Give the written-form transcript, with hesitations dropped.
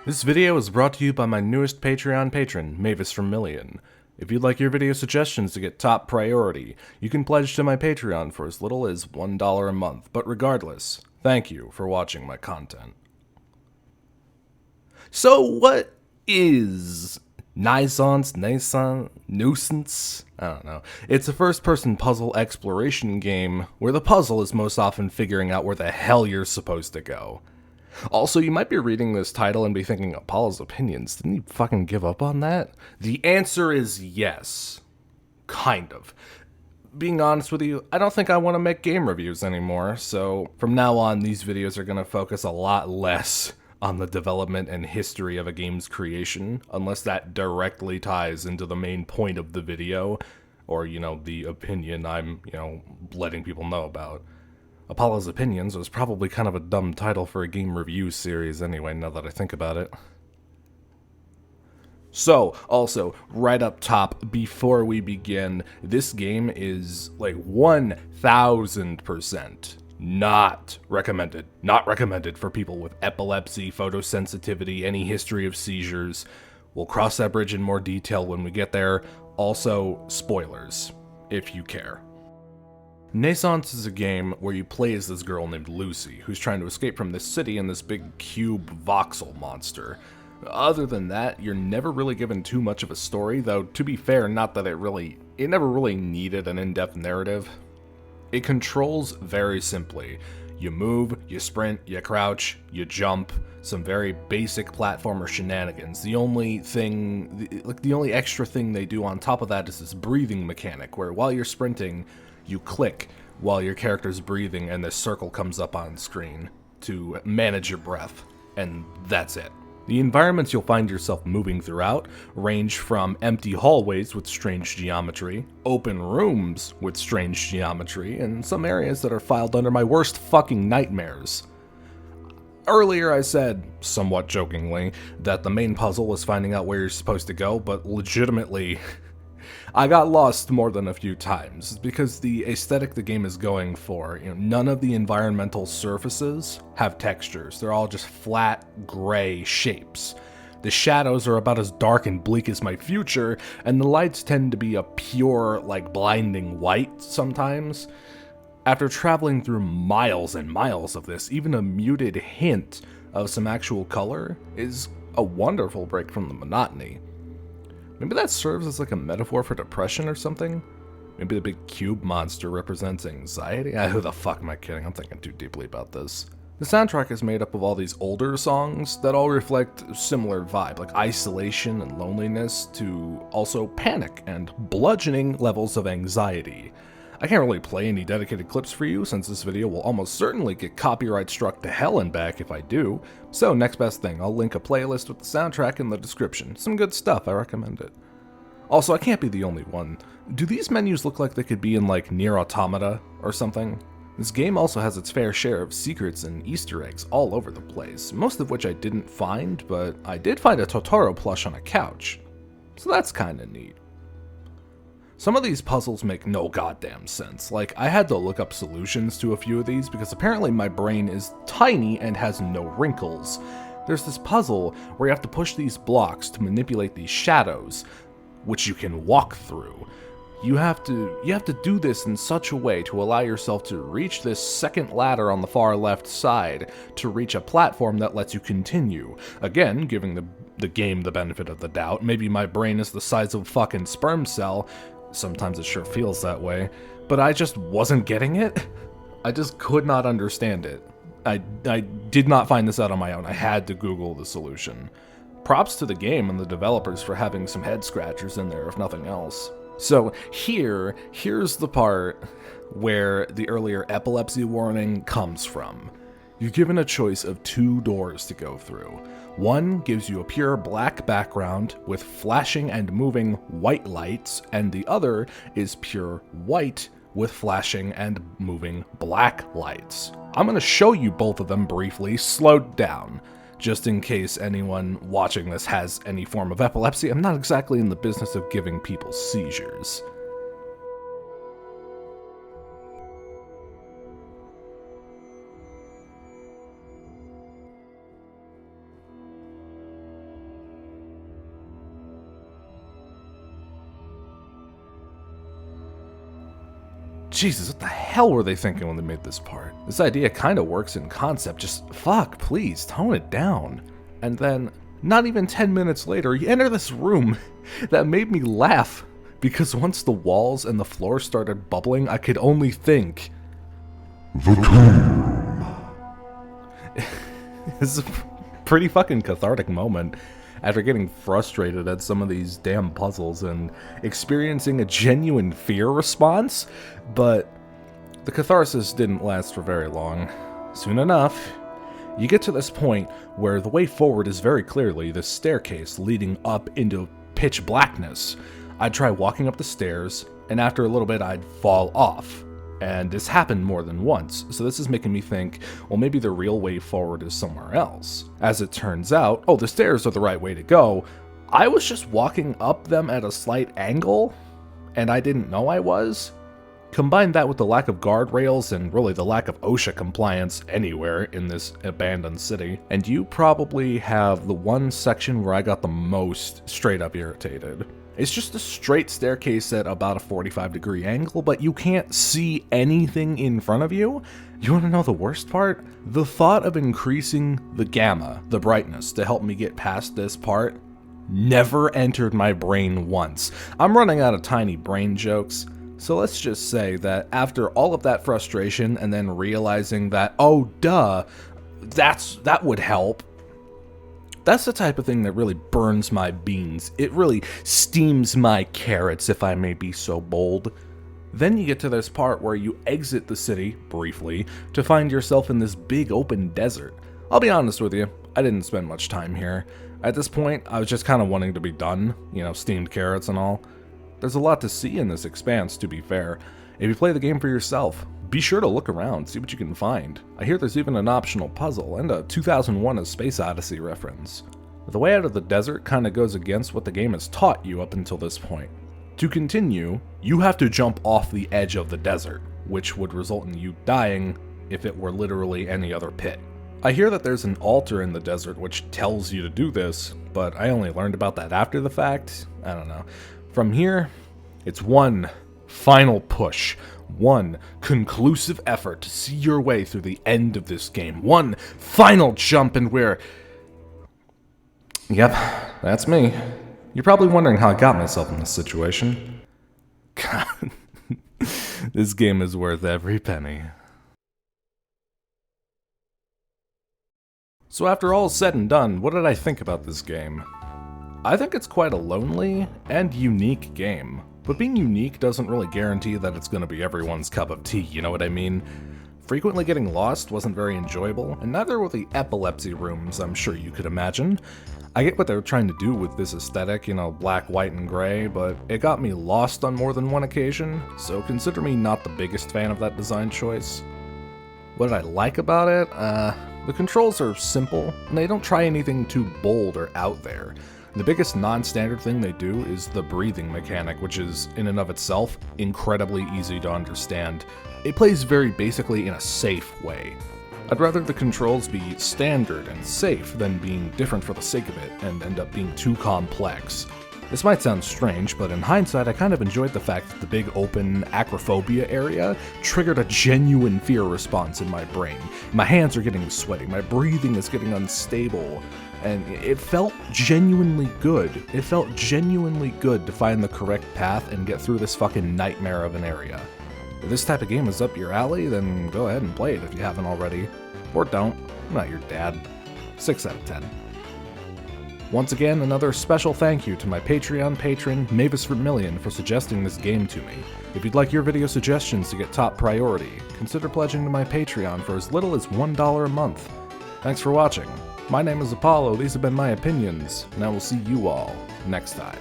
This video is brought to you by my newest Patreon patron, Mavis from Million. If you'd like your video suggestions to get top priority, you can pledge to my Patreon for as little as $1 a month, but regardless, thank you for watching my content. So what is Nuisance? I don't know. It's a first-person puzzle exploration game where the puzzle is most often figuring out where the hell you're supposed to go. Also, you might be reading this title and be thinking, Apollo's opinions, didn't he fucking give up on that? The answer is yes. Kind of. Being honest with you, I don't think I want to make game reviews anymore, so from now on, these videos are going to focus a lot less on the development and history of a game's creation, unless that directly ties into the main point of the video, or, the opinion I'm, letting people know about. Apollo's Opinions was probably kind of a dumb title for a game review series anyway, now that I think about it. So, also, right up top, before we begin, this game is like 1000% not recommended. Not recommended for people with epilepsy, photosensitivity, any history of seizures. We'll cross that bridge in more detail when we get there. Also, spoilers, if you care. Naissance is a game where you play as this girl named Lucy, who's trying to escape from this city and this big cube voxel monster. Other than that, you're never really given too much of a story, though to be fair, not that it never really needed an in-depth narrative. It controls very simply. You move, you sprint, you crouch, you jump, some very basic platformer shenanigans. The only extra thing they do on top of that is this breathing mechanic, where while you're sprinting, you click while your character's breathing and this circle comes up on screen to manage your breath, and that's it. The environments you'll find yourself moving throughout range from empty hallways with strange geometry, open rooms with strange geometry, and some areas that are filed under my worst fucking nightmares. Earlier I said, somewhat jokingly, that the main puzzle was finding out where you're supposed to go, but legitimately, I got lost more than a few times, because the aesthetic the game is going for, none of the environmental surfaces have textures. They're all just flat, gray shapes. The shadows are about as dark and bleak as my future, and the lights tend to be a pure, blinding white sometimes. After traveling through miles and miles of this, even a muted hint of some actual color is a wonderful break from the monotony. Maybe that serves as a metaphor for depression or something? Maybe the big cube monster represents anxiety? Who the fuck am I kidding? I'm thinking too deeply about this. The soundtrack is made up of all these older songs that all reflect a similar vibe, like isolation and loneliness, to also panic and bludgeoning levels of anxiety. I can't really play any dedicated clips for you, since this video will almost certainly get copyright struck to hell and back if I do, so next best thing, I'll link a playlist with the soundtrack in the description. Some good stuff, I recommend it. Also, I can't be the only one. Do these menus look like they could be in Nier Automata or something? This game also has its fair share of secrets and Easter eggs all over the place, most of which I didn't find, but I did find a Totoro plush on a couch, so that's kinda neat. Some of these puzzles make no goddamn sense. I had to look up solutions to a few of these because apparently my brain is tiny and has no wrinkles. There's this puzzle where you have to push these blocks to manipulate these shadows, which you can walk through. You have to do this in such a way to allow yourself to reach this second ladder on the far left side to reach a platform that lets you continue. Again, giving the game the benefit of the doubt. Maybe my brain is the size of a fucking sperm cell. Sometimes it sure feels that way, but I just wasn't getting it. I just could not understand it. I did not find this out on my own. I had to Google the solution. Props to the game and the developers for having some head scratchers in there, if nothing else. So here's the part where the earlier epilepsy warning comes from. You're given a choice of two doors to go through. One gives you a pure black background with flashing and moving white lights, and the other is pure white with flashing and moving black lights. I'm going to show you both of them briefly, slowed down, just in case anyone watching this has any form of epilepsy. I'm not exactly in the business of giving people seizures. Jesus, what the hell were they thinking when they made this part? This idea kind of works in concept, just fuck, please, tone it down. And then, not even 10 minutes later, you enter this room that made me laugh, because once the walls and the floor started bubbling, I could only think, The tomb. It's a pretty fucking cathartic moment after getting frustrated at some of these damn puzzles and experiencing a genuine fear response, but the catharsis didn't last for very long. Soon enough, you get to this point where the way forward is very clearly the staircase leading up into pitch blackness. I'd try walking up the stairs, and after a little bit I'd fall off. And this happened more than once, so this is making me think, well, maybe the real way forward is somewhere else. As it turns out, the stairs are the right way to go. I was just walking up them at a slight angle, and I didn't know I was. Combine that with the lack of guardrails and really the lack of OSHA compliance anywhere in this abandoned city, and you probably have the one section where I got the most straight up irritated. It's just a straight staircase at about a 45-degree angle, but you can't see anything in front of you. You want to know the worst part? The thought of increasing the gamma, the brightness, to help me get past this part never entered my brain once. I'm running out of tiny brain jokes, so let's just say that after all of that frustration and then realizing that, oh duh, that would help, that's the type of thing that really burns my beans. It really steams my carrots, if I may be so bold. Then you get to this part where you exit the city, briefly, to find yourself in this big open desert. I'll be honest with you, I didn't spend much time here. At this point, I was just kind of wanting to be done, steamed carrots and all. There's a lot to see in this expanse, to be fair. If you play the game for yourself, be sure to look around, see what you can find. I hear there's even an optional puzzle and a 2001 A Space Odyssey reference. The way out of the desert kind of goes against what the game has taught you up until this point. To continue, you have to jump off the edge of the desert, which would result in you dying if it were literally any other pit. I hear that there's an altar in the desert which tells you to do this, but I only learned about that after the fact. I don't know. From here, it's one final push. One conclusive effort to see your way through the end of this game. One final jump, and we're... Yep, that's me. You're probably wondering how I got myself in this situation. God, this game is worth every penny. So after all is said and done, what did I think about this game? I think it's quite a lonely and unique game. But being unique doesn't really guarantee that it's going to be everyone's cup of tea, you know what I mean? Frequently getting lost wasn't very enjoyable, and neither were the epilepsy rooms, I'm sure you could imagine. I get what they were trying to do with this aesthetic, black, white, and gray, but it got me lost on more than one occasion, so consider me not the biggest fan of that design choice. What did I like about it? The controls are simple, and they don't try anything too bold or out there. The biggest non-standard thing they do is the breathing mechanic, which is, in and of itself, incredibly easy to understand. It plays very basically in a safe way. I'd rather the controls be standard and safe than being different for the sake of it and end up being too complex. This might sound strange, but in hindsight I kind of enjoyed the fact that the big open acrophobia area triggered a genuine fear response in my brain. My hands are getting sweaty, my breathing is getting unstable, and it felt genuinely good. It felt genuinely good to find the correct path and get through this fucking nightmare of an area. If this type of game is up your alley, then go ahead and play it if you haven't already. Or don't. I'm not your dad. 6 out of 10. Once again, another special thank you to my Patreon patron, Mavis Vermillion, for suggesting this game to me. If you'd like your video suggestions to get top priority, consider pledging to my Patreon for as little as $1 a month. Thanks for watching. My name is Apollo, these have been my opinions, and I will see you all next time.